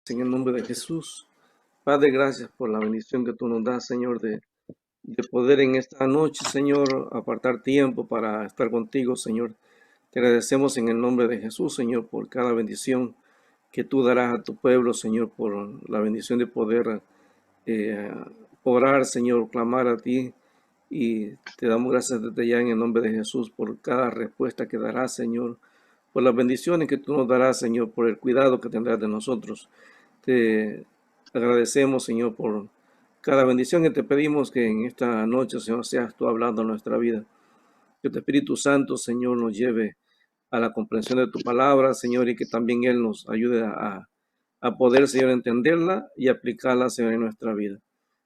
En el nombre de Jesús. Padre, gracias por la bendición que tú nos das, Señor, de poder en esta noche, Señor, apartar tiempo para estar contigo, Señor. Te agradecemos en el nombre de Jesús, Señor, por cada bendición que tú darás a tu pueblo, Señor, por la bendición de poder eh, orar, Señor, clamar a ti. Y te damos gracias desde ya en el nombre de Jesús por cada respuesta que darás, Señor, por las bendiciones que tú nos darás, Señor, por el cuidado que tendrás de nosotros. Te agradecemos, Señor, por cada bendición y te pedimos que en esta noche, Señor, seas tú hablando en nuestra vida. Que tu Espíritu Santo, Señor, nos lleve a la comprensión de tu palabra, Señor, y que también Él nos ayude a poder, Señor, entenderla y aplicarla, Señor, en nuestra vida.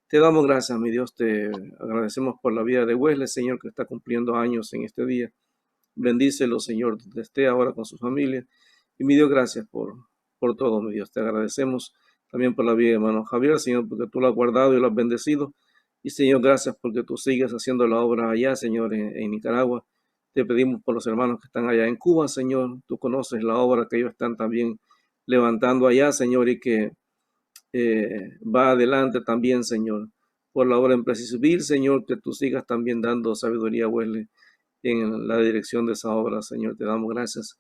Te damos gracias, mi Dios, te agradecemos por la vida de Wesley, Señor, que está cumpliendo años en este día. Bendícelo, Señor, donde esté ahora con su familia. Y mi Dios, gracias por todo, mi Dios. Te agradecemos también por la vida de hermano Javier, Señor, porque tú lo has guardado y lo has bendecido. Y, Señor, gracias porque tú sigues haciendo la obra allá, Señor, en Nicaragua. Te pedimos por los hermanos que están allá en Cuba, Señor. Tú conoces la obra que ellos están también levantando allá, Señor, y que va adelante también, Señor. Por la obra en Preciso Civil, Señor, que tú sigas también dando sabiduría, Wesley, en la dirección de esa obra, Señor. Te damos gracias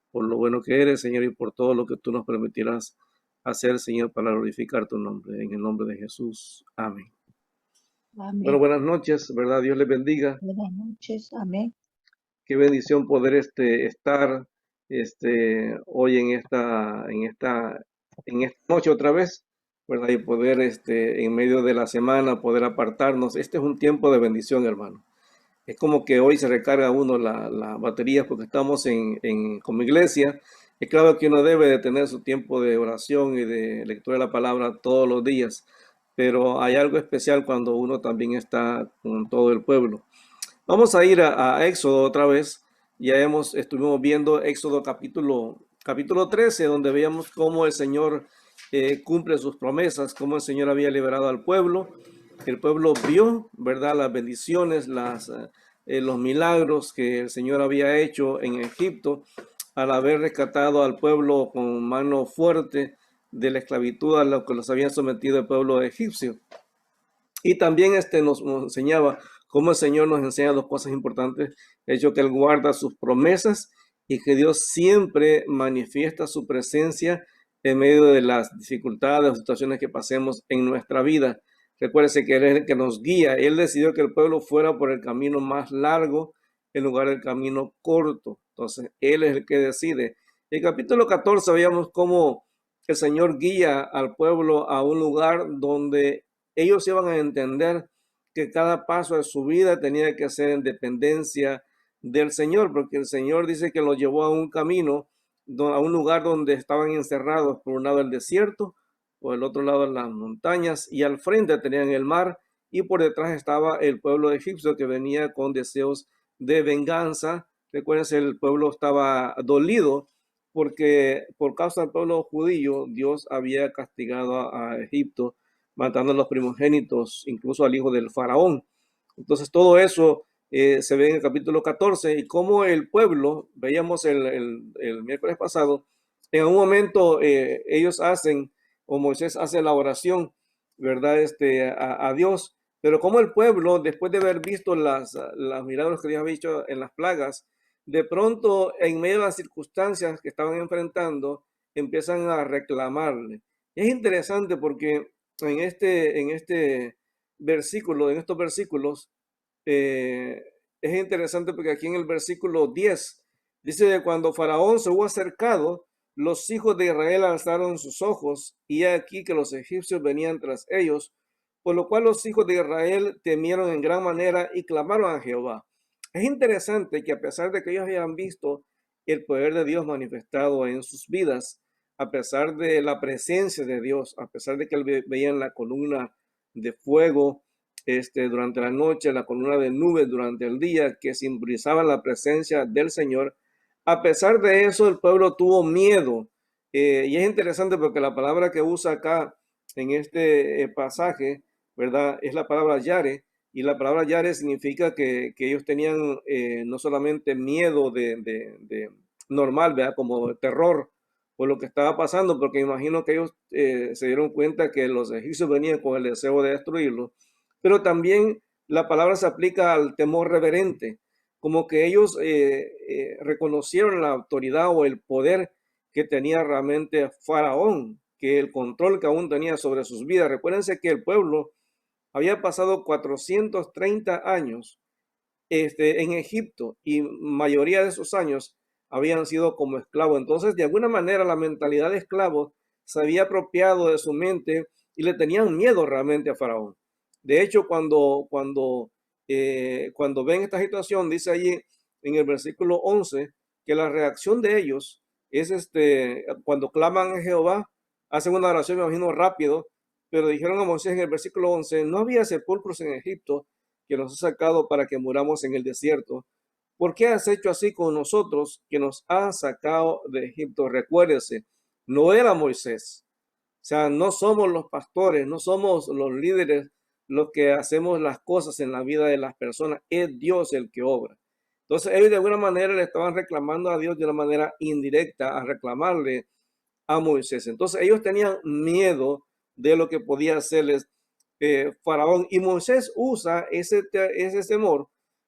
por lo bueno que eres, Señor, y por todo lo que tú nos permitirás hacer, Señor, para glorificar tu nombre. En el nombre de Jesús. Amén. Bueno, Amén. buenas noches, ¿verdad? Dios les bendiga. Buenas noches. Amén. Qué bendición poder estar hoy en esta noche otra vez, ¿verdad? Y poder en medio de la semana poder apartarnos. Este es un tiempo de bendición, hermano. Es como que hoy se recarga uno la batería porque estamos como iglesia. Es claro que uno debe de tener su tiempo de oración y de lectura de la palabra todos los días, pero hay algo especial cuando uno también está con todo el pueblo. Vamos a ir a Éxodo otra vez. Ya estuvimos viendo Éxodo capítulo 13, donde veíamos cómo el Señor cumple sus promesas, cómo el Señor había liberado al pueblo. El pueblo vio, ¿verdad?, las bendiciones, los milagros que el Señor había hecho en Egipto al haber rescatado al pueblo con mano fuerte de la esclavitud a lo que los habían sometido el pueblo egipcio. Y también nos enseñaba cómo el Señor nos enseña dos cosas importantes: el hecho que Él guarda sus promesas y que Dios siempre manifiesta su presencia en medio de las dificultades o situaciones que pasemos en nuestra vida. Recuérdese que Él es el que nos guía. Él decidió que el pueblo fuera por el camino más largo en lugar del camino corto. Entonces, Él es el que decide. En el capítulo 14 veíamos cómo el Señor guía al pueblo a un lugar donde ellos iban a entender que cada paso de su vida tenía que ser en dependencia del Señor, porque el Señor dice que los llevó a un camino, a un lugar donde estaban encerrados, por un lado el desierto, por el otro lado las montañas, y al frente tenían el mar, y por detrás estaba el pueblo de egipcio que venía con deseos de venganza. Recuerden, el pueblo estaba dolido porque por causa del pueblo judío Dios había castigado a Egipto matando a los primogénitos, incluso al hijo del faraón. Entonces todo eso se ve en el capítulo 14 y cómo el pueblo, veíamos el miércoles pasado, en un momento ellos hacen, o Moisés hace la oración, ¿verdad? A Dios, pero como el pueblo, después de haber visto las milagros que Dios había hecho en las plagas, de pronto, en medio de las circunstancias que estaban enfrentando, empiezan a reclamarle. Es interesante porque en estos versículos, eh, es interesante porque aquí en el versículo 10 dice que cuando Faraón se hubo acercado, los hijos de Israel alzaron sus ojos y he aquí que los egipcios venían tras ellos, por lo cual los hijos de Israel temieron en gran manera y clamaron a Jehová. Es interesante que a pesar de que ellos habían visto el poder de Dios manifestado en sus vidas, a pesar de la presencia de Dios, a pesar de que veían la columna de fuego durante la noche, la columna de nubes durante el día, que simbolizaban la presencia del Señor, a pesar de eso el pueblo tuvo miedo. Y es interesante porque la palabra que usa acá en este pasaje, ¿verdad?, es la palabra yare, y la palabra yare significa que ellos tenían no solamente miedo de normal, ¿verdad?, como terror, por lo que estaba pasando, porque imagino que ellos se dieron cuenta que los egipcios venían con el deseo de destruirlo, pero también la palabra se aplica al temor reverente, como que ellos reconocieron la autoridad o el poder que tenía realmente Faraón, que el control que aún tenía sobre sus vidas. Recuérdense que el pueblo había pasado 430 años en Egipto y mayoría de esos años habían sido como esclavos. Entonces, de alguna manera, la mentalidad de esclavos se había apropiado de su mente y le tenían miedo realmente a Faraón. De hecho, cuando ven esta situación, dice allí en el versículo 11 que la reacción de ellos es cuando claman a Jehová, hacen una oración, me imagino, rápido, pero dijeron a Moisés en el versículo 11, no había sepulcros en Egipto que nos ha sacado para que muramos en el desierto. ¿Por qué has hecho así con nosotros que nos has sacado de Egipto? Recuérdese, no era Moisés. O sea, no somos los pastores, no somos los líderes los que hacemos las cosas en la vida de las personas. Es Dios el que obra. Entonces ellos de alguna manera le estaban reclamando a Dios de una manera indirecta, a reclamarle a Moisés. Entonces ellos tenían miedo de lo que podía hacerles Faraón. Y Moisés usa ese temor,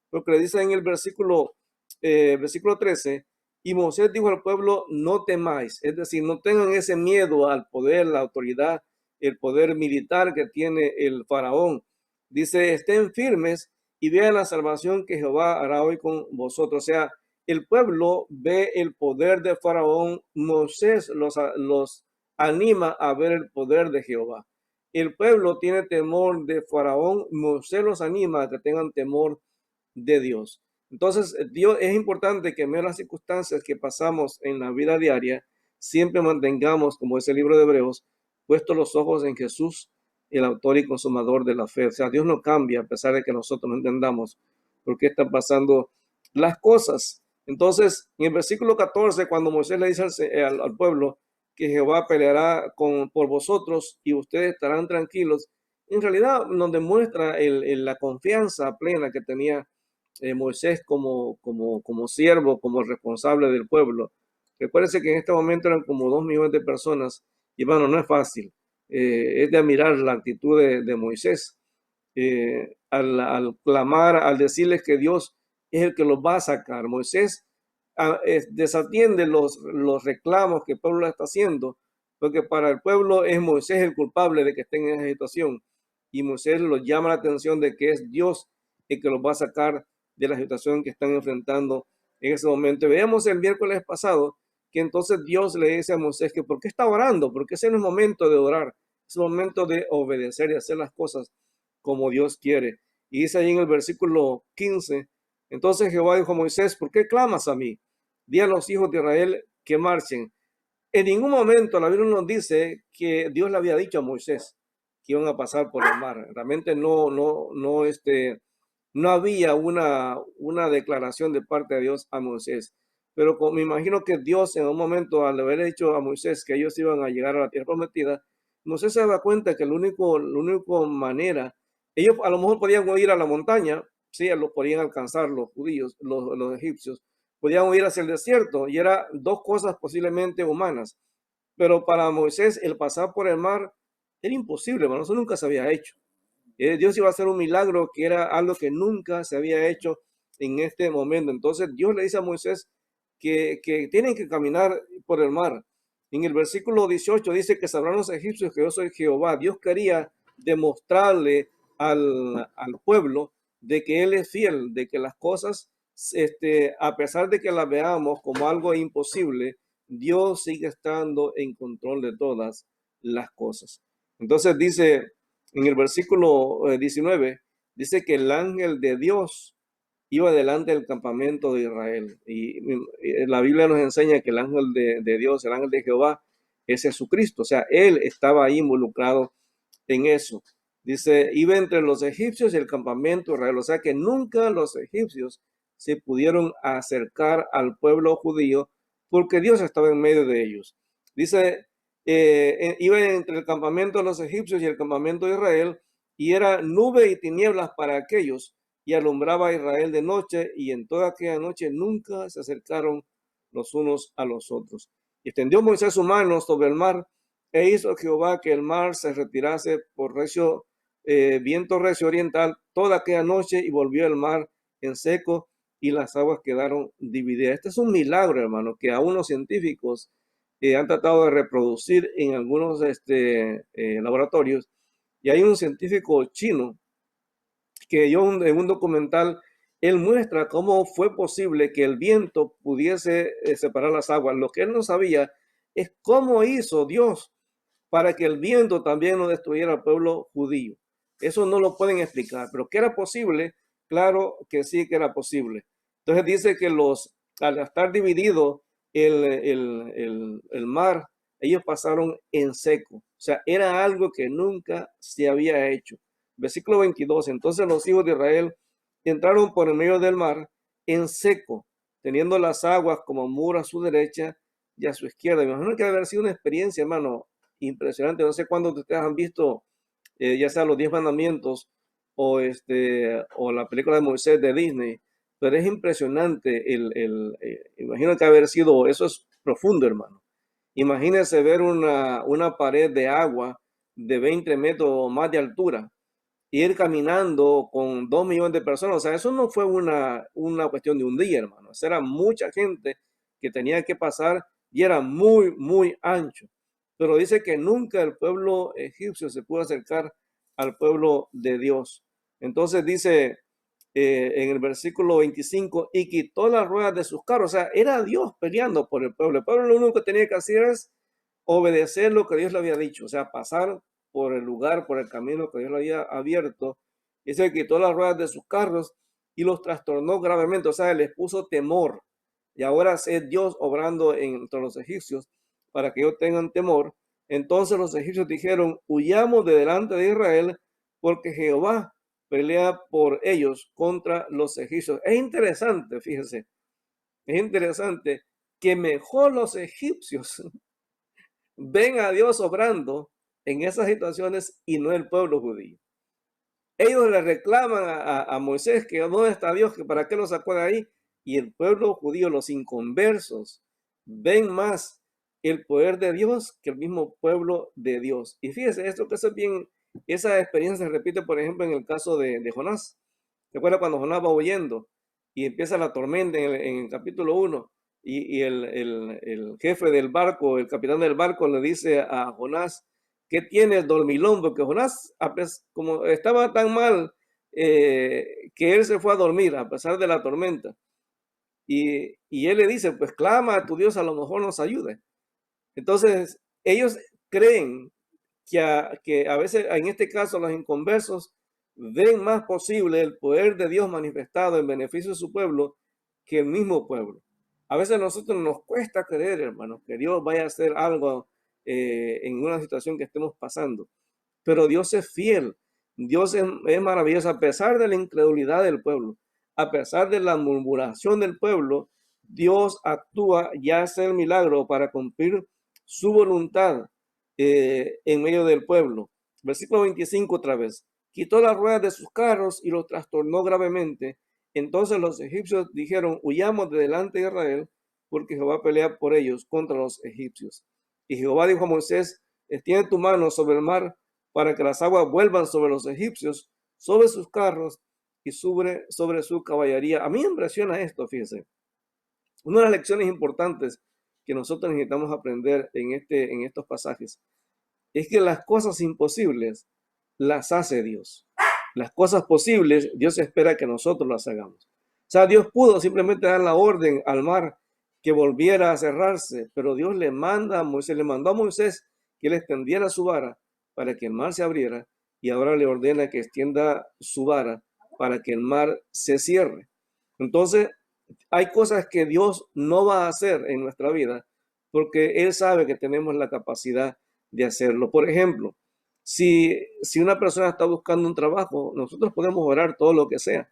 porque le dice en el versículo 13, y Moisés dijo al pueblo, no temáis, es decir, no tengan ese miedo al poder, la autoridad, el poder militar que tiene el Faraón. Dice, estén firmes y vean la salvación que Jehová hará hoy con vosotros. O sea, el pueblo ve el poder de Faraón, Moisés los anima a ver el poder de Jehová. El pueblo tiene temor de Faraón, Moisés los anima a que tengan temor de Dios. Entonces, Dios es importante que en medio de las circunstancias que pasamos en la vida diaria, siempre mantengamos, como dice el libro de Hebreos, puestos los ojos en Jesús, el autor y consumador de la fe. O sea, Dios no cambia a pesar de que nosotros no entendamos por qué están pasando las cosas. Entonces, en el versículo 14, cuando Moisés le dice al pueblo que Jehová peleará por vosotros y ustedes estarán tranquilos, en realidad nos demuestra la confianza plena que tenía Moisés como siervo, como responsable del pueblo. Recuérdense que en este momento eran como 2 millones de personas y bueno, no es fácil. Es de admirar la actitud de Moisés al clamar, al decirles que Dios es el que los va a sacar. Moisés desatiende los reclamos que el pueblo está haciendo, porque para el pueblo es Moisés el culpable de que estén en esa situación. Y Moisés los llama la atención de que es Dios el que los va a sacar de la situación que están enfrentando en ese momento. Veamos el miércoles pasado que entonces Dios le dice a Moisés que por qué está orando, porque ese no es el momento de orar, es el momento de obedecer y hacer las cosas como Dios quiere. Y dice ahí en el versículo 15, entonces Jehová dijo a Moisés, ¿por qué clamas a mí? Di a los hijos de Israel que marchen. En ningún momento la Biblia nos dice que Dios le había dicho a Moisés que iban a pasar por el mar. Realmente no había una declaración de parte de Dios a Moisés. Pero me imagino que Dios en un momento, al haber dicho a Moisés que ellos iban a llegar a la tierra prometida, Moisés se daba cuenta que la única manera, ellos a lo mejor podían ir a la montaña, sí, los podían alcanzar los judíos, los egipcios, podían ir hacia el desierto y eran dos cosas posiblemente humanas. Pero para Moisés el pasar por el mar era imposible, hermano, eso nunca se había hecho. Dios iba a hacer un milagro que era algo que nunca se había hecho en este momento. Entonces Dios le dice a Moisés que tienen que caminar por el mar. En el versículo 18 dice que sabrán los egipcios que yo soy Jehová. Dios quería demostrarle al pueblo de que Él es fiel, de que las cosas, a pesar de que las veamos como algo imposible, Dios sigue estando en control de todas las cosas. Entonces dice en el versículo 19, dice que el ángel de Dios iba delante del campamento de Israel. Y la Biblia nos enseña que el ángel de Dios, el ángel de Jehová, es Jesucristo. O sea, él estaba ahí involucrado en eso. Dice, iba entre los egipcios y el campamento de Israel. O sea que nunca los egipcios se pudieron acercar al pueblo judío porque Dios estaba en medio de ellos. Dice, iba entre el campamento de los egipcios y el campamento de Israel, y era nube y tinieblas para aquellos, y alumbraba a Israel de noche, y en toda aquella noche nunca se acercaron los unos a los otros. Y extendió Moisés su mano sobre el mar, e hizo Jehová que el mar se retirase por viento recio oriental toda aquella noche, y volvió el mar en seco, y las aguas quedaron divididas. Este es un milagro, hermano, que aún los científicos han tratado de reproducir en algunos laboratorios. Y hay un científico chino que en un documental, él muestra cómo fue posible que el viento pudiese separar las aguas. Lo que él no sabía es cómo hizo Dios para que el viento también no destruyera al pueblo judío. Eso no lo pueden explicar, pero que era posible, claro que sí que era posible. Entonces dice que al estar dividido el mar, ellos pasaron en seco. O sea, era algo que nunca se había hecho. Versículo 22. Entonces los hijos de Israel entraron por el medio del mar en seco, teniendo las aguas como muro a su derecha y a su izquierda. Me imagino que debe haber sido una experiencia, hermano, impresionante. No sé cuándo ustedes han visto, ya sea los 10 mandamientos o la película de Moisés de Disney, pero es impresionante. Imagino que haber sido, eso es profundo, hermano. Imagínense ver una pared de agua de 20 metros o más de altura, ir caminando con 2 millones de personas. O sea, eso no fue una cuestión de un día, hermano. Eso era mucha gente que tenía que pasar, y era muy, muy ancho. Pero dice que nunca el pueblo egipcio se pudo acercar al pueblo de Dios. Entonces dice en el versículo 25, y quitó las ruedas de sus carros. O sea, era Dios peleando por el pueblo. El pueblo lo único que tenía que hacer es obedecer lo que Dios le había dicho. O sea, pasar por el lugar, por el camino que Dios le había abierto. Y se quitó las ruedas de sus carros y los trastornó gravemente. O sea, les puso temor. Y ahora es Dios obrando entre los egipcios para que ellos tengan temor. Entonces los egipcios dijeron: huyamos de delante de Israel, porque Jehová pelea por ellos contra los egipcios. Es interesante, fíjense, es interesante que mejor los egipcios ven a Dios obrando en esas situaciones y no el pueblo judío. Ellos le reclaman a Moisés que dónde está Dios, que para qué lo sacó de ahí, y el pueblo judío, los inconversos, ven más el poder de Dios que el mismo pueblo de Dios. Y fíjese, esto que es bien, esa experiencia se repite, por ejemplo, en el caso de Jonás. ¿Se acuerda cuando Jonás va huyendo y empieza la tormenta en el capítulo 1? Y el jefe del barco, el capitán del barco, le dice a Jonás: ¿qué tienes, dormilón? Porque Jonás, como estaba tan mal, que él se fue a dormir a pesar de la tormenta. Y él le dice: pues clama a tu Dios, a lo mejor nos ayude. Entonces, ellos creen que a veces, en este caso, los inconversos ven más posible el poder de Dios manifestado en beneficio de su pueblo que el mismo pueblo. A veces a nosotros nos cuesta creer, hermanos, que Dios vaya a hacer algo en una situación que estemos pasando. Pero Dios es fiel, Dios es maravilloso, a pesar de la incredulidad del pueblo, a pesar de la murmuración del pueblo. Dios actúa y hace el milagro para cumplir su voluntad en medio del pueblo. Versículo 25 otra vez. Quitó las ruedas de sus carros y los trastornó gravemente. Entonces los egipcios dijeron: huyamos de delante de Israel, porque Jehová pelea por ellos contra los egipcios. Y Jehová dijo a Moisés: extiende tu mano sobre el mar, para que las aguas vuelvan sobre los egipcios, sobre sus carros y sobre su caballería. A mí me impresiona esto, fíjense. Una de las lecciones importantes que nosotros necesitamos aprender en estos pasajes es que las cosas imposibles las hace Dios. Las cosas posibles, Dios espera que nosotros las hagamos. O sea, Dios pudo simplemente dar la orden al mar que volviera a cerrarse, pero Dios le mandó a Moisés que le extendiera su vara para que el mar se abriera, y ahora le ordena que extienda su vara para que el mar se cierre. Entonces, hay cosas que Dios no va a hacer en nuestra vida porque Él sabe que tenemos la capacidad de hacerlo. Por ejemplo, si una persona está buscando un trabajo, nosotros podemos orar todo lo que sea,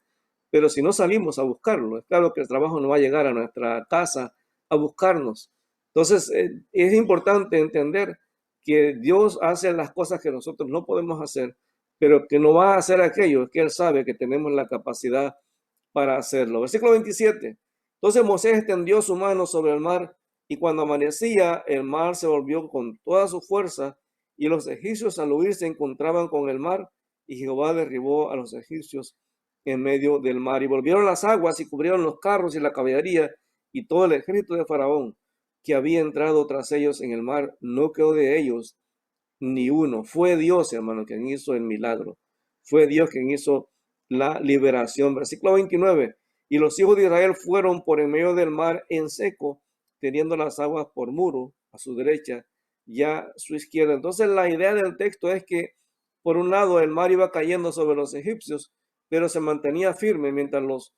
pero si no salimos a buscarlo, es claro que el trabajo no va a llegar a nuestra casa a buscarnos. Entonces, es importante entender que Dios hace las cosas que nosotros no podemos hacer, pero que no va a hacer aquello, es que Él sabe que tenemos la capacidad para hacerlo. Versículo 27. Entonces Moisés extendió su mano sobre el mar, Y cuando amanecía, el mar se volvió con toda su fuerza, y los egipcios al huir se encontraban con el mar, y Jehová derribó a los egipcios en medio del mar. Y volvieron las aguas y cubrieron los carros y la caballería y todo el ejército de Faraón, que había entrado tras ellos en el mar. No quedó de ellos ni uno. Fue Dios, hermano, quien hizo el milagro. Fue Dios quien hizo la liberación. Versículo 29. Y los hijos de Israel fueron por en medio del mar en seco, teniendo las aguas por muro a su derecha y a su izquierda. Entonces la idea del texto es que por un lado el mar iba cayendo sobre los egipcios, pero se mantenía firme mientras los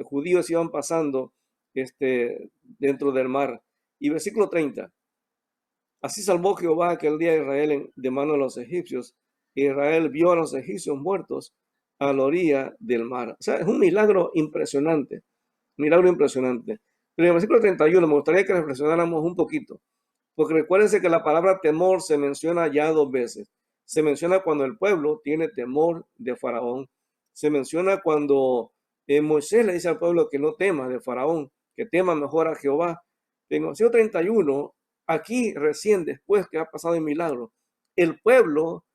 judíos iban pasando dentro del mar. Y versículo 30. Así salvó Jehová aquel día a Israel de mano de los egipcios. Israel vio a los egipcios muertos a la orilla del mar. O sea, es un milagro impresionante. Milagro impresionante. Pero en el versículo 31 me gustaría que reflexionáramos un poquito. Porque recuérdense que la palabra temor se menciona ya 2 veces. Se menciona cuando el pueblo tiene temor de Faraón. Se menciona cuando Moisés le dice al pueblo que no tema de Faraón, que tema mejor a Jehová. En el versículo 31, aquí recién después que ha pasado el milagro, el pueblo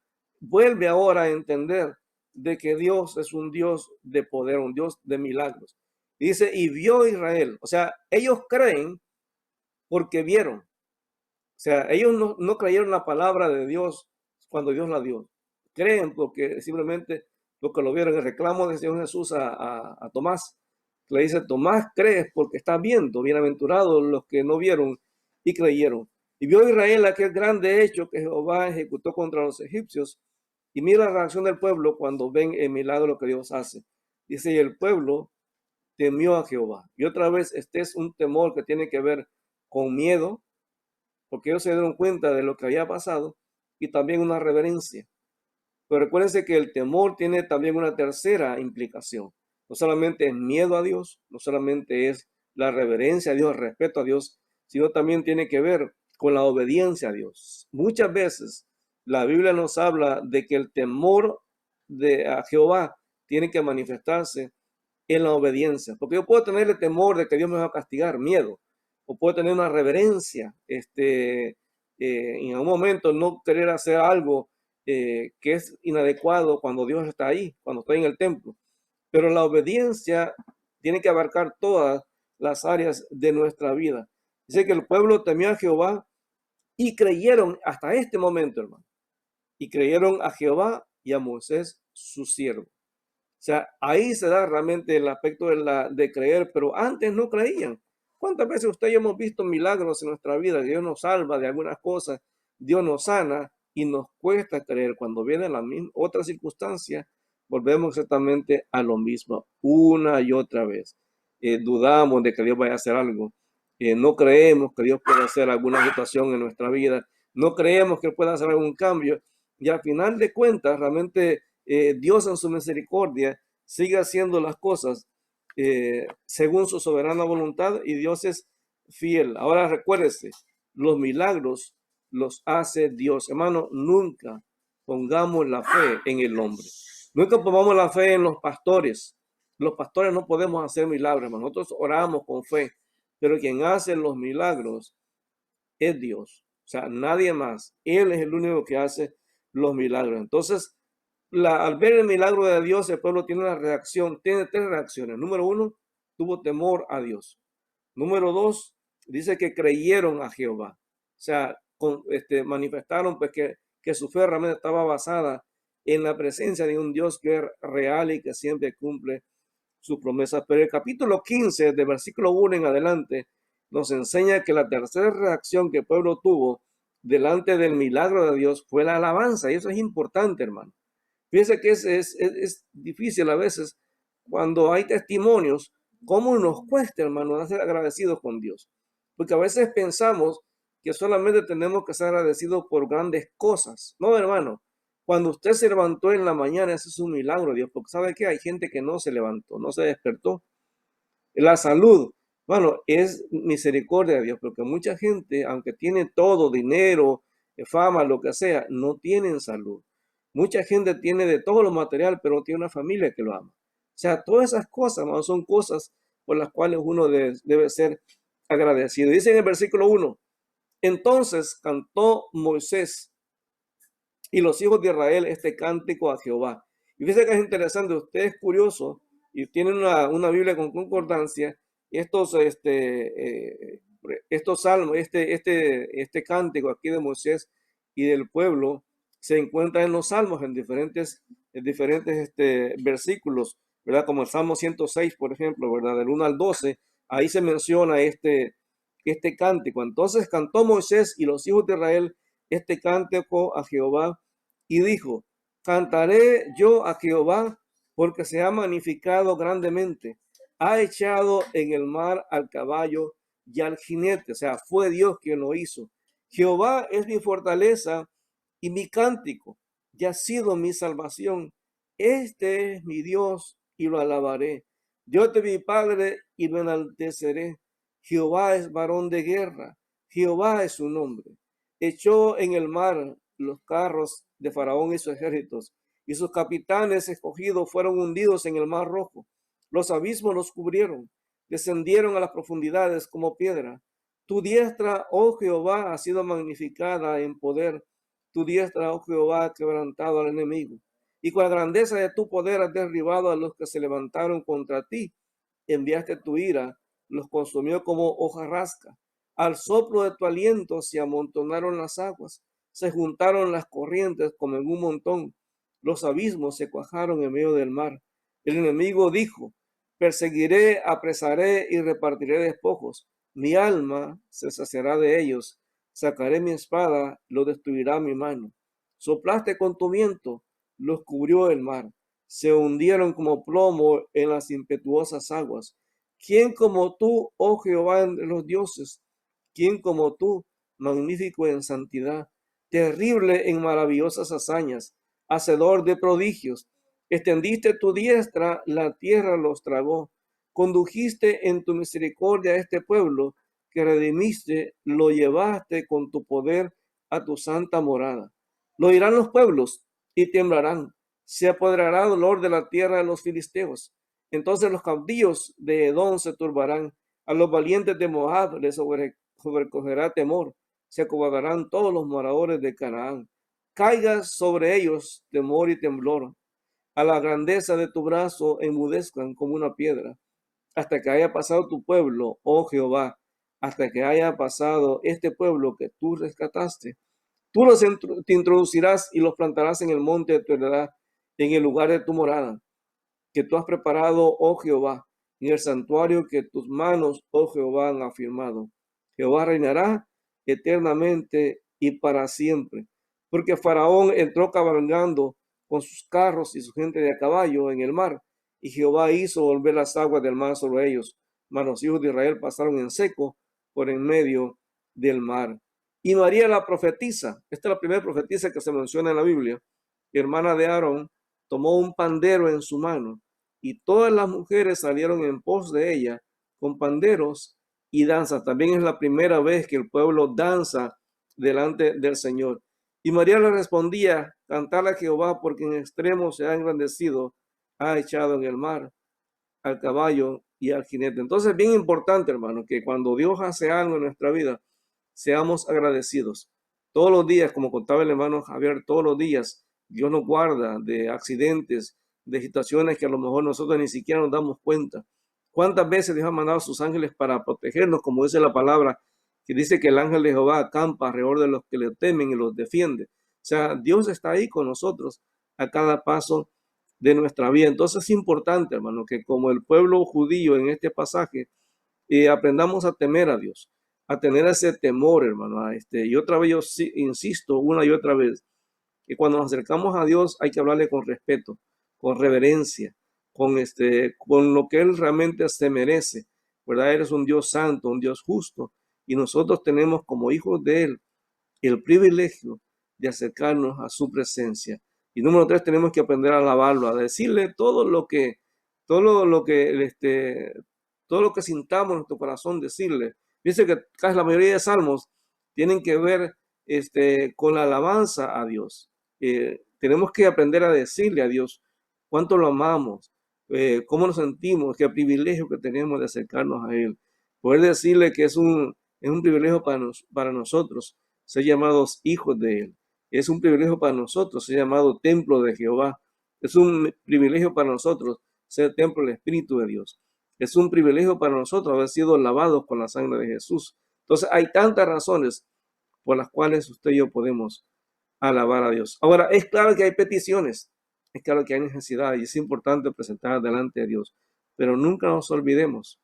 vuelve ahora a entender de que Dios es un Dios de poder, un Dios de milagros. Dice, y vio Israel. O sea, ellos creen porque vieron. O sea, ellos no creyeron la palabra de Dios cuando Dios la dio. Creen porque simplemente porque lo vieron. El reclamo de Señor Jesús a Tomás. Le dice, Tomás, crees porque estás viendo. Bienaventurados los que no vieron y creyeron. Y vio Israel aquel grande hecho que Jehová ejecutó contra los egipcios. Y mira la reacción del pueblo cuando ven el milagro que Dios hace. Dice, y el pueblo temió a Jehová. Y otra vez, este es un temor que tiene que ver con miedo, porque ellos se dieron cuenta de lo que había pasado, y también una reverencia. Pero recuérdense que el temor tiene también una tercera implicación. No solamente es miedo a Dios, no solamente es la reverencia a Dios, el respeto a Dios, sino también tiene que ver con la obediencia a Dios. Muchas veces la Biblia nos habla de que el temor a Jehová tiene que manifestarse en la obediencia, porque yo puedo tener el temor de que Dios me va a castigar, miedo, o puedo tener una reverencia, en algún momento no querer hacer algo que es inadecuado cuando Dios está ahí, cuando estoy en el templo. Pero la obediencia tiene que abarcar todas las áreas de nuestra vida. Dice que el pueblo temió a Jehová y creyeron hasta este momento, hermano. Y creyeron a Jehová y a Moisés, su siervo. O sea, ahí se da realmente el aspecto de creer, pero antes no creían. ¿Cuántas veces usted y yo hemos visto milagros en nuestra vida? Dios nos salva de algunas cosas, Dios nos sana y nos cuesta creer. Cuando viene la misma, otra circunstancia, volvemos exactamente a lo mismo, una y otra vez. Dudamos de que Dios vaya a hacer algo. No creemos que Dios pueda hacer alguna situación en nuestra vida. No creemos que pueda hacer algún cambio. Y al final de cuentas, realmente Dios en su misericordia sigue haciendo las cosas según su soberana voluntad, y Dios es fiel. Ahora recuérdese, los milagros los hace Dios. Hermano, nunca pongamos la fe en el hombre. Nunca pongamos la fe en los pastores. Los pastores no podemos hacer milagros, hermano. Nosotros oramos con fe, pero quien hace los milagros es Dios. O sea, nadie más. Él es el único que hace los milagros. Entonces, al ver el milagro de Dios, el pueblo tiene una reacción, tiene 3 reacciones. Número 1, tuvo temor a Dios. Número 2, dice que creyeron a Jehová. O sea, manifestaron pues que su fe realmente estaba basada en la presencia de un Dios que es real y que siempre cumple sus promesas. Pero el capítulo 15, de versículo 1 en adelante, nos enseña que la tercera reacción que el pueblo tuvo delante del milagro de Dios fue la alabanza. Y eso es importante, hermano. Fíjense que es difícil a veces cuando hay testimonios, cómo nos cuesta, hermano, ser agradecidos con Dios. Porque a veces pensamos que solamente tenemos que ser agradecidos por grandes cosas. No, hermano, cuando usted se levantó en la mañana, ese es un milagro, Dios, porque sabe que hay gente que no se levantó, no se despertó. La salud, bueno, es misericordia de Dios, porque mucha gente, aunque tiene todo, dinero, fama, lo que sea, no tienen salud. Mucha gente tiene de todo lo material, pero no tiene una familia que lo ama. O sea, todas esas cosas, hermano, son cosas por las cuales uno debe ser agradecido. Dice en el versículo 1, entonces cantó Moisés y los hijos de Israel este cántico a Jehová. Y fíjense que es interesante, usted es curioso y tiene una Biblia con concordancia, estos salmos, este cántico aquí de Moisés y del pueblo se encuentra en los salmos en diferentes versículos, ¿verdad? Como el Salmo 106, por ejemplo, ¿verdad? Del 1 al 12, ahí se menciona este cántico. Entonces cantó Moisés y los hijos de Israel este cántico a Jehová y dijo, cantaré yo a Jehová porque se ha magnificado grandemente, ha echado en el mar al caballo y al jinete, o sea, fue Dios quien lo hizo. Jehová es mi fortaleza y mi cántico, y ha sido mi salvación. Este es mi Dios y lo alabaré. Dios de mi Padre y lo enalteceré. Jehová es varón de guerra, Jehová es su nombre. Echó en el mar los carros de Faraón y sus ejércitos, y sus capitanes escogidos fueron hundidos en el mar rojo. Los abismos los cubrieron, descendieron a las profundidades como piedra. Tu diestra, oh Jehová, ha sido magnificada en poder. Tu diestra, oh Jehová, ha quebrantado al enemigo. Y con la grandeza de tu poder has derribado a los que se levantaron contra ti. Enviaste tu ira, los consumió como hojarasca. Al soplo de tu aliento se amontonaron las aguas, se juntaron las corrientes como en un montón. Los abismos se cuajaron en medio del mar. El enemigo dijo, perseguiré, apresaré y repartiré despojos. Mi alma se saciará de ellos. Sacaré mi espada, lo destruirá mi mano. Soplaste con tu viento, los cubrió el mar. Se hundieron como plomo en las impetuosas aguas. ¿Quién como tú, oh Jehová, entre los dioses? ¿Quién como tú, magnífico en santidad, terrible en maravillosas hazañas, hacedor de prodigios? Extendiste tu diestra, la tierra los tragó. Condujiste en tu misericordia a este pueblo que redimiste, lo llevaste con tu poder a tu santa morada. Lo oirán los pueblos y temblarán. Se apoderará dolor de la tierra de los filisteos. Entonces los caudillos de Edom se turbarán. A los valientes de Moab les sobrecogerá temor. Se acobardarán todos los moradores de Canaán. Caiga sobre ellos temor y temblor. A la grandeza de tu brazo enmudezcan como una piedra, hasta que haya pasado tu pueblo, oh Jehová, hasta que haya pasado este pueblo que tú rescataste. Tú los te introducirás y los plantarás en el monte de tu heredad, en el lugar de tu morada, que tú has preparado, oh Jehová, en el santuario que tus manos, oh Jehová, han afirmado. Jehová reinará eternamente y para siempre, porque Faraón entró cabalgando con sus carros y su gente de a caballo en el mar, y Jehová hizo volver las aguas del mar sobre ellos, mas los hijos de Israel pasaron en seco por en medio del mar. Y María la profetisa, esta es la primera profetisa que se menciona en la Biblia, hermana de Aarón, tomó un pandero en su mano, y todas las mujeres salieron en pos de ella con panderos y danzas. También es la primera vez que el pueblo danza delante del Señor. Y María le respondía, cantar a Jehová porque en extremo se ha engrandecido, ha echado en el mar al caballo y al jinete. Entonces es bien importante, hermano, que cuando Dios hace algo en nuestra vida, seamos agradecidos. Todos los días, como contaba el hermano Javier, todos los días Dios nos guarda de accidentes, de situaciones que a lo mejor nosotros ni siquiera nos damos cuenta. ¿Cuántas veces Dios ha mandado a sus ángeles para protegernos? Como dice la palabra, que dice que el ángel de Jehová acampa alrededor de los que le temen y los defiende. O sea, Dios está ahí con nosotros a cada paso de nuestra vida. Entonces es importante, hermano, que como el pueblo judío en este pasaje, aprendamos a temer a Dios, a tener ese temor, hermano. Y otra vez yo insisto una y otra vez, que cuando nos acercamos a Dios hay que hablarle con respeto, con reverencia, con lo que Él realmente se merece, ¿verdad? Él es un Dios santo, un Dios justo, y nosotros tenemos como hijos de Él el privilegio de acercarnos a su presencia. Y número 3, tenemos que aprender a alabarlo, a decirle todo lo que sintamos en nuestro corazón, decirle. Dice que casi la mayoría de salmos tienen que ver con la alabanza a Dios. Tenemos que aprender a decirle a Dios cuánto lo amamos, cómo nos sentimos, qué privilegio que tenemos de acercarnos a Él. Poder decirle que es un privilegio para nosotros ser llamados hijos de Él. Es un privilegio para nosotros ser llamado templo de Jehová. Es un privilegio para nosotros ser templo del Espíritu de Dios. Es un privilegio para nosotros haber sido lavados con la sangre de Jesús. Entonces hay tantas razones por las cuales usted y yo podemos alabar a Dios. Ahora, es claro que hay peticiones, es claro que hay necesidad y es importante presentar delante de Dios, pero nunca nos olvidemos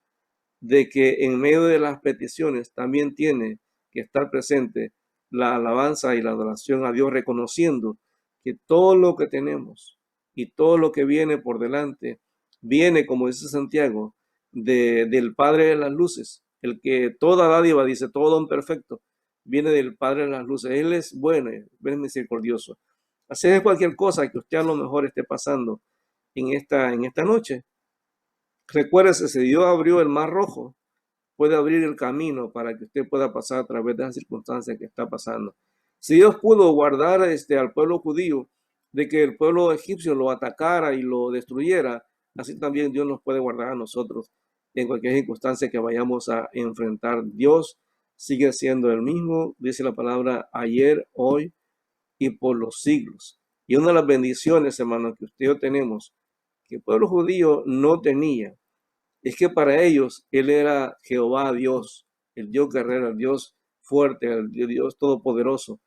de que en medio de las peticiones también tiene que estar presente la alabanza y la adoración a Dios, reconociendo que todo lo que tenemos y todo lo que viene por delante viene, como dice Santiago, del Padre de las luces, el que toda dádiva, dice, todo don perfecto, viene del Padre de las luces. Él es bueno, es misericordioso. Así es, cualquier cosa que usted a lo mejor esté pasando en esta noche. Recuérdese, si Dios abrió el mar rojo, puede abrir el camino para que usted pueda pasar a través de las circunstancias que está pasando. Si Dios pudo guardar al pueblo judío de que el pueblo egipcio lo atacara y lo destruyera, así también Dios nos puede guardar a nosotros en cualquier circunstancia que vayamos a enfrentar. Dios sigue siendo el mismo, dice la palabra, ayer, hoy y por los siglos. Y una de las bendiciones, hermanos, que usted y yo tenemos, que el pueblo judío no tenía, es que para ellos Él era Jehová Dios, el Dios guerrero, el Dios fuerte, el Dios todopoderoso.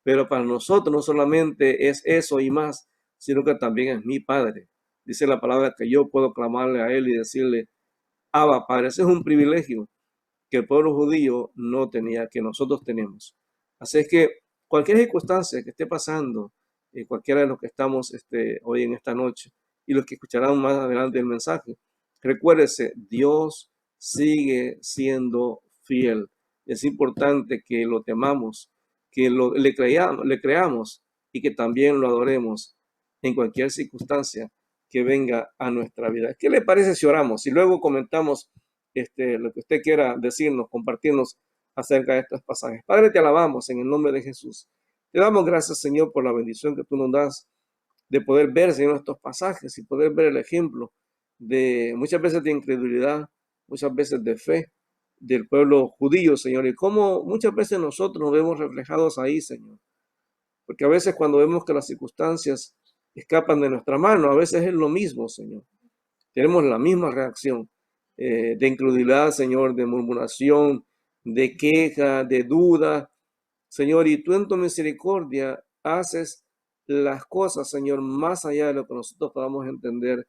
Pero para nosotros no solamente es eso y más, sino que también es mi Padre. Dice la palabra que yo puedo clamarle a Él y decirle, Abba, Padre. Ese es un privilegio que el pueblo judío no tenía, que nosotros tenemos. Así es que cualquier circunstancia que esté pasando, cualquiera de los que estamos hoy en esta noche y los que escucharán más adelante el mensaje, recuérdese, Dios sigue siendo fiel. Es importante que lo temamos, que le creamos y que también lo adoremos en cualquier circunstancia que venga a nuestra vida. ¿Qué le parece si oramos? Y luego comentamos lo que usted quiera decirnos, compartirnos acerca de estos pasajes. Padre, te alabamos en el nombre de Jesús. Te damos gracias, Señor, por la bendición que tú nos das de poder ver, Señor, estos pasajes y poder ver el ejemplo de muchas veces de incredulidad, muchas veces de fe del pueblo judío, Señor, y cómo muchas veces nosotros nos vemos reflejados ahí, Señor. Porque a veces cuando vemos que las circunstancias escapan de nuestra mano, a veces es lo mismo, Señor. Tenemos la misma reacción de incredulidad, Señor, de murmuración, de queja, de duda, Señor, y tú en tu misericordia haces las cosas, Señor, más allá de lo que nosotros podamos entender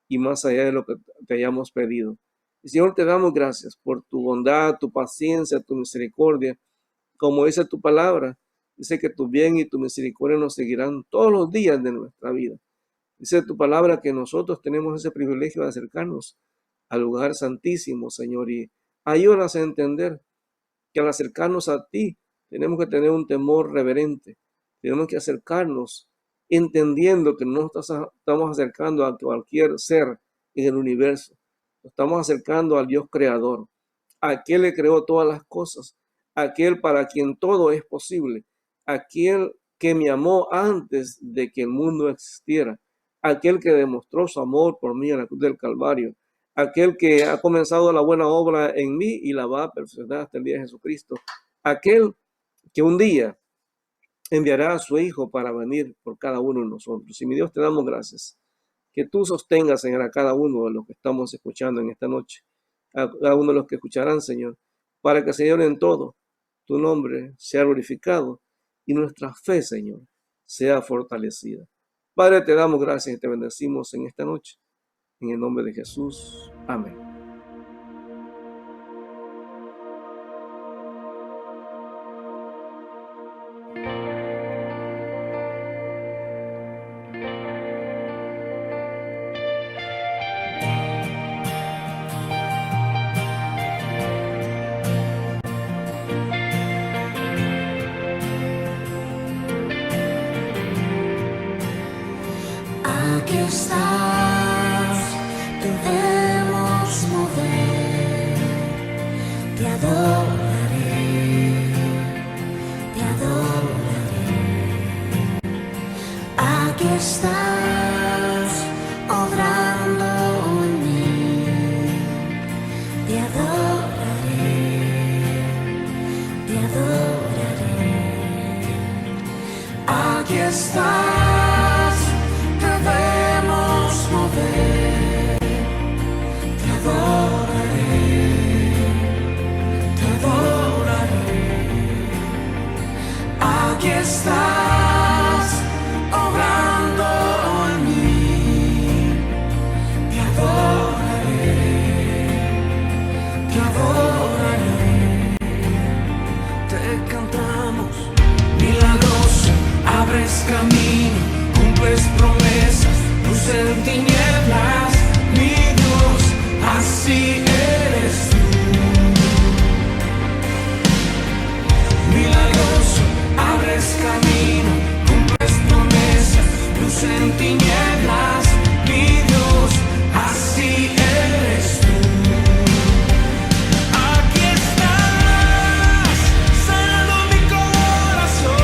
y más allá de lo que te hayamos pedido. Y Señor, te damos gracias por tu bondad, tu paciencia, tu misericordia. Como dice tu palabra, dice que tu bien y tu misericordia nos seguirán todos los días de nuestra vida. Dice tu palabra que nosotros tenemos ese privilegio de acercarnos al lugar santísimo, Señor, y ayúdanos a entender que al acercarnos a ti tenemos que tener un temor reverente. Tenemos que acercarnos entendiendo que no estamos acercando a cualquier ser en el universo. Nos estamos acercando al Dios creador, a aquel que creó todas las cosas, aquel para quien todo es posible, aquel que me amó antes de que el mundo existiera, aquel que demostró su amor por mí en la cruz del Calvario, aquel que ha comenzado la buena obra en mí y la va a perfeccionar hasta el día de Jesucristo, aquel que un día enviará a su Hijo para venir por cada uno de nosotros. Y mi Dios, te damos gracias. Que tú sostengas, Señor, a cada uno de los que estamos escuchando en esta noche, a cada uno de los que escucharán, Señor, para que, Señor, en todo tu nombre sea glorificado y nuestra fe, Señor, sea fortalecida. Padre, te damos gracias y te bendecimos en esta noche. En el nombre de Jesús. Amén. Aquí estás, debemos mover, te adoraré, te adoraré. Aquí estás, obrando en mí, te adoraré. aquí estás, debemos mover, te adoraré, te adoraré. Aquí estás, obrando en mí, te adoraré, te adoraré. Te cantamos, milagroso, abres camino, cumples promesas, luz en tinieblas, mi Dios, así eres tú. Milagroso, abres camino, cumples promesas, luz en tinieblas, mi Dios, así eres tú. Aquí estás, sanando mi corazón,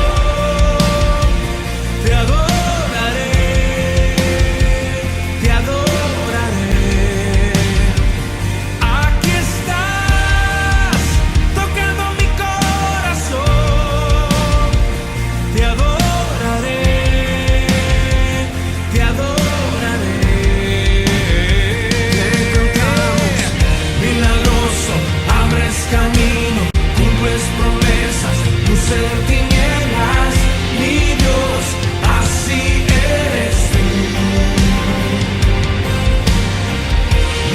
te adoraré, te adoraré. Aquí estás, tocando mi corazón, te adoraré, te adoraré. Te cantamos, milagroso, abres camino, cumples promesas, luz en tinieblas, mi Dios, así eres tú.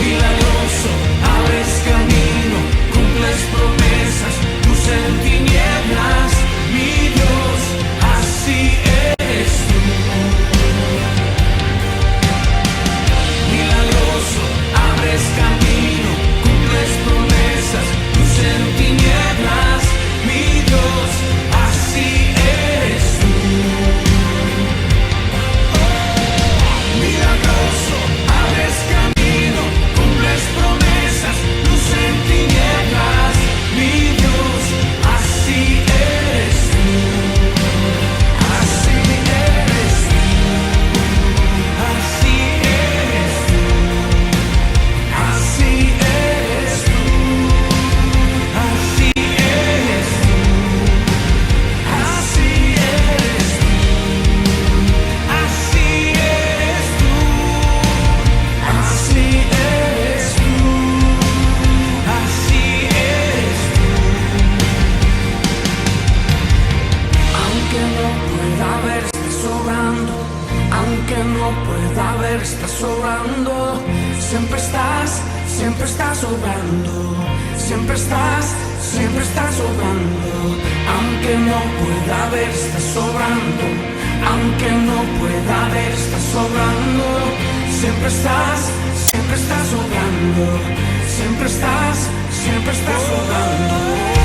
Milagroso, abres camino, cumples promesas, luz en tinieblas, mi Dios, así eres tú. Milagroso, abres camino, cumples promesas, luz en tinieblas, mi Dios, así eres tú. Milagroso, abres camino, cumples promesas, luz en tinieblas, mi Dios, así eres tú. Así eres tú. Así eres tú. Así eres tú. Así eres tú. Así eres tú. Así eres tú. Así eres tú. Así eres tú. Aunque no pueda ver, estás sobrando. Aunque no pueda ver, estás sobrando. Siempre estás sobrando. Siempre estás sobrando. Aunque no pueda ver, estás sobrando. Aunque no pueda ver, estás sobrando. Siempre estás sobrando. Siempre estás sobrando.